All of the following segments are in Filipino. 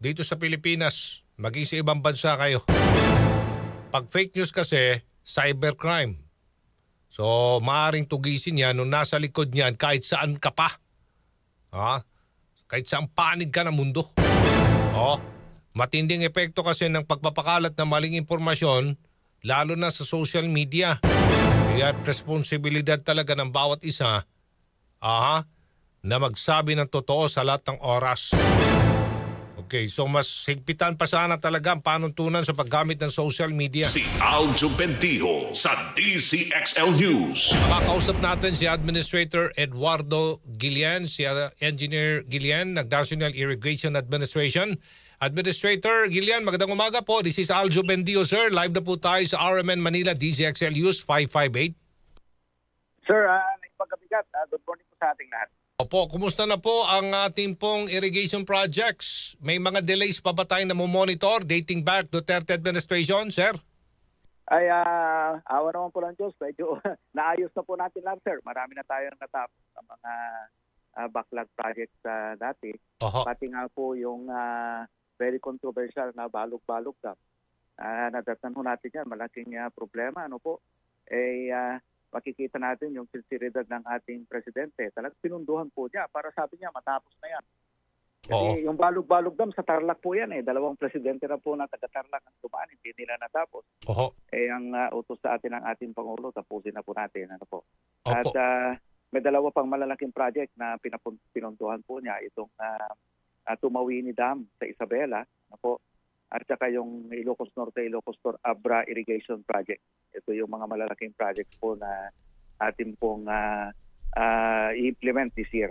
dito sa Pilipinas, maging sa ibang bansa kayo. Pag fake news kasi, cybercrime. So, maaaring tugisin yan nung nasa likod niyan kahit saan ka pa. Kahit saan panig ka ng mundo. Matinding epekto kasi ng pagpapakalat ng maling impormasyon, lalo na sa social media. Kaya responsibilidad talaga ng bawat isa na magsabi ng totoo sa lahat ng oras. Okay, so mas higpitan pa sana talaga ang panuntunan sa paggamit ng social media. Si Aljo Bendijo sa DZXL News. Makakausap natin si Administrator Eduardo Guillen, si Engineer Guillen ng National Irrigation Administration. Administrator Guillen, magandang umaga po. This is Aljo Bendijo, sir. Live na po tayo sa RMN Manila, DZXL News 558. Sir, pagkabigat, good morning po sa ating lahat. Opo, kumusta na po ang ating pong irrigation projects? May mga delays pa ba tayo na monitor dating back Duterte administration, sir? Ay, awa naman po ng Diyos. Medyo naayos na po natin lang, sir. Marami na tayong natapos sa mga backlog projects dati. Pati nga po yung very controversial na Balog-Balog Dam. Nadatnan ho natin yan. Malaking problema. Ano po? Makikita natin yung sinseridad ng ating presidente. Talagang pinunduhan po niya para sabi niya matapos na yan. Kasi yung Balog-Balog Dam sa Tarlac po yan eh. Dalawang presidente na po na taga-Tarlac ang dumaan. Hindi nila natapos. Ang utos sa atin ng ating Pangulo, tapusin na po natin. Ano po. At may dalawa pang malalaking project na pinunduhan po niya. Itong Tumawini Dam sa Isabela. Ano po. At saka yung Ilocos Norte, Ilocos Sur Abra Irrigation Project. Ito yung mga malalaking projects po na atin pong i-implement this year.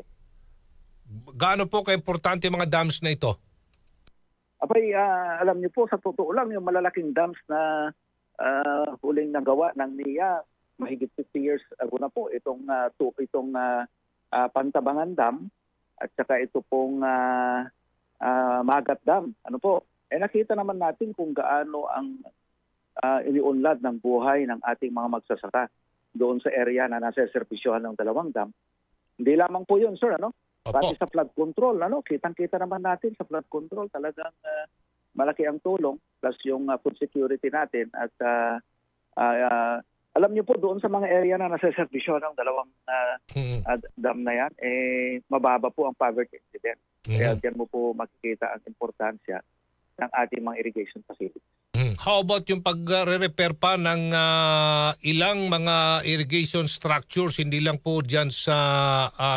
Gaano po ka-importante mga dams na ito? Abay, alam niyo po, sa totoo lang, yung malalaking dams na huling nagawa ng NIA, mahigit 50 years ago na po, itong Pantabangan Dam at saka ito pong Magat Dam. Ano po? Nakita naman natin kung gaano ang iniunlad ng buhay ng ating mga magsasaka doon sa area na nasa servisyohan ng dalawang dam. Hindi lamang po yun, sir. Pati sa flood control, kitang-kita naman natin sa flood control. Talagang malaki ang tulong plus yung food security natin. At alam niyo po, doon sa mga area na nasa servisyohan ng dalawang dam na yan, mababa po ang poverty incident. Kaya dyan mo po makikita ang importansya ng ating mga irrigation facilities. How about yung pag-repair pa ng ilang mga irrigation structures, hindi lang po dyan sa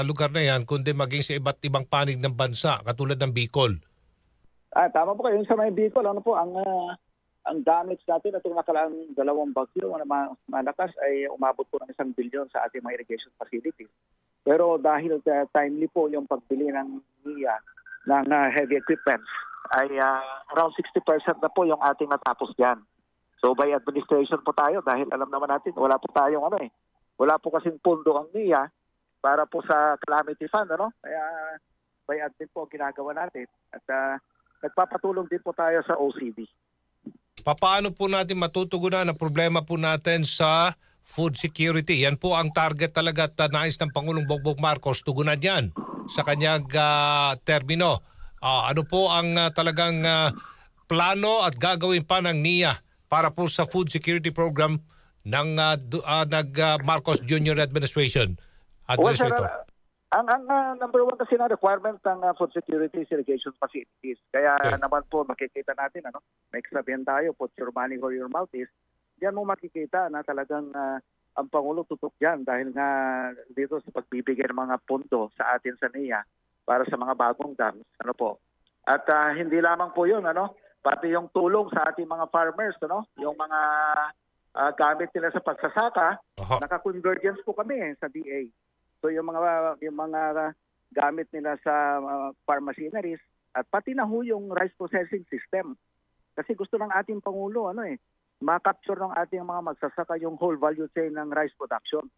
lugar na yan, kundi maging sa iba't ibang panig ng bansa, katulad ng Bicol? Tama po kayo. Yung sa may Bicol, ang damage natin itong nakalaang dalawang bagyo na malakas ay umabot po ng 1 billion sa ating mga irrigation facilities. Pero dahil timely po yung pagbili ng NIA ng heavy equipment, ay around 60% na po yung ating natapos dyan. So by administration po tayo dahil alam naman natin wala po tayong wala po kasing pondo ang NIA para po sa calamity fund. Kaya by admin po ginagawa natin at nagpapatulong din po tayo sa OCD. Paano po natin matutugunan ang problema po natin sa food security? Yan po ang target talaga at nais ng Pangulong Bongbong Marcos, tugunan yan sa kanyang termino. Ano po ang talagang plano at gagawin pa ng NIA para po sa food security program ng Marcos Jr. Administration? Administrator. Well, sir, ang number one kasi na requirement ng food security is irrigation facilities. Kaya naman po makikita natin, may sabihin tayo, put your money where your mouth is. Diyan mo makikita na talagang ang Pangulo tutok dyan dahil nga dito sa pagbibigay ng mga pondo sa atin sa NIA para sa mga bagong dams. At hindi lamang po yun, pati yung tulong sa ating mga farmers, yung mga gamit nila sa pagsasaka, naka-convergence po kami sa DA. So yung mga gamit nila sa farm machineries at pati na ho yung rice processing system. Kasi gusto ng ating Pangulo, ma-capture ng ating mga magsasaka yung whole value chain ng rice production.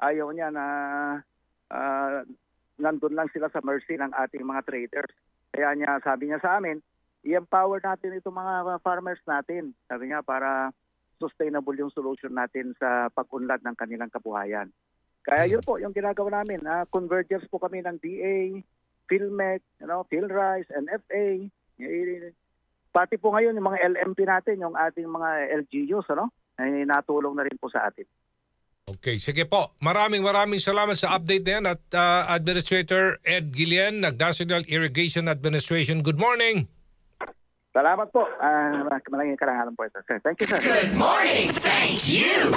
Ayaw niya na nandun lang sila sa mercy ng ating mga traders. Kaya sabi niya sa amin, i-empower natin itong mga farmers natin. Sabi niya para sustainable yung solution natin sa pag-unlad ng kanilang kabuhayan. Kaya yun po yung ginagawa namin. Convergence po kami ng DA, PhilMec, PhilRice, NFA, Pati po ngayon yung mga LMP natin, yung ating mga LGUs, ay natulong na rin po sa atin. Okay, sige po. Maraming salamat sa update na yan at Administrator Ed Guillen, National Irrigation Administration. Good morning! Salamat po. Malaking karangalan po ito. Thank you, sir. Good morning! Thank you!